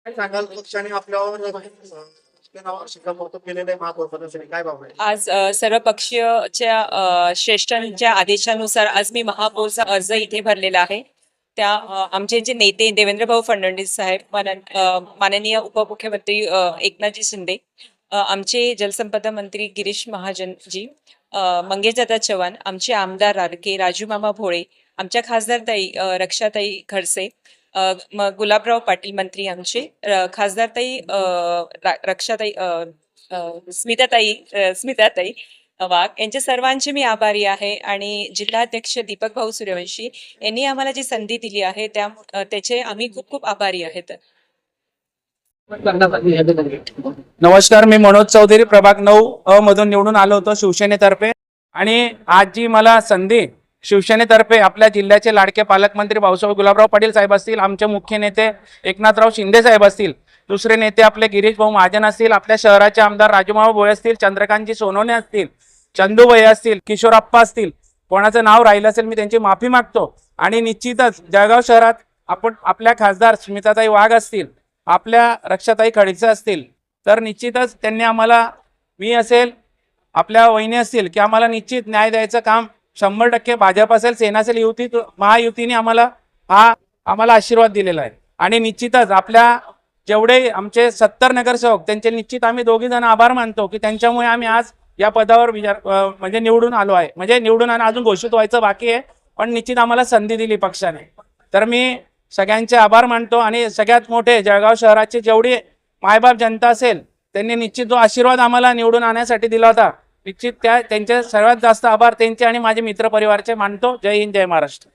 काय सांगाल पक्षाने आपल्यावर शिक्कामोर्तब केलेलं आहे महापौरपदासाठी काय भाव आहे? आज सर्वपक्षीयच्या श्रेष्ठांच्या आदेशानुसार आज मी महापौरचा अर्ज इथे भरलेला आहे. आमचे जे नेते देवेंद्र भाऊ फडणवीस साहेब, माननीय उपमुख्यमंत्री एकनाथजी शिंदे, आमचे जलसंपदा मंत्री गिरीश महाजनजी, मंगेशदादा चव्हाण, आमचे आमदार राजू मामा भोळे, आमच्या खासदारताई रक्षाताई खडसे, मग गुलाबराव पाटील मंत्री आमचे, खासदारताई रक्षाताई स्मिताताई वाघ, यांच्या सर्वांचे मी आभारी आहे. आणि जिल्हाध्यक्ष दीपक भाऊ सूर्यवंशी यांनी आम्हाला जी संधी दिली आहे त्याचे आम्ही खूप खूप आभारी आहेत. नमस्कार, मी मनोज चौधरी, प्रभाग 9 मधून निवडून आलो होतो शिवसेनेतर्फे. आणि आज जी मला संधी शिवसेनेतर्फे आपल्या जिल्ह्याचे लाडके पालकमंत्री भाऊसाहेब गुलाबराव पाटील साहेब असतील, आमचे मुख्य नेते एकनाथराव शिंदे साहेब असतील, दुसरे नेते आपले गिरीश भाऊ महाजन असतील, आपल्या शहराचे आमदार राजूमामा भोळे असतील, चंद्रकांतजी सोनवणे असतील, चंदूभाई असतील, किशोरप्पा असतील, कोणाचं नाव राहिलं असेल मी त्यांची माफी मागतो. आणि निश्चितच जळगाव शहरात आपण आपल्या खासदार स्मिताताई वाघ असतील, आपल्या रक्षाताई खडसे असतील, तर निश्चितच त्यांनी आम्हाला, मी असेल, आपल्या वहिनी असतील, की आम्हाला निश्चित न्याय द्यायचं काम 100% भाजप असेल, सेना असेल, युती महायुतीने आम्हाला आशीर्वाद दिलेला आहे. आणि निश्चितच आपल्या जेवढे आमचे 70 नगरसेवक त्यांचे निश्चित आम्ही दोघी जण आभार मानतो की त्यांच्यामुळे आम्ही आज या पदावर म्हणजे निवडून आलो आहे. म्हणजे निवडून आणि अजून घोषित व्हायचं बाकी आहे, पण निश्चित आम्हाला संधी दिली पक्षाने. तर मी सगळ्यांचे आभार मानतो. आणि सगळ्यात मोठे जळगाव शहराचे जेवढी मायबाप जनता असेल त्यांनी निश्चित जो आशीर्वाद आम्हाला निवडून आणण्यासाठी दिला होता, निश्चित त्यांचे सर्वात जास्त आभार त्यांचे आणि माझे मित्र परिवाराचे मानतो. जय हिंद, जय महाराष्ट्र.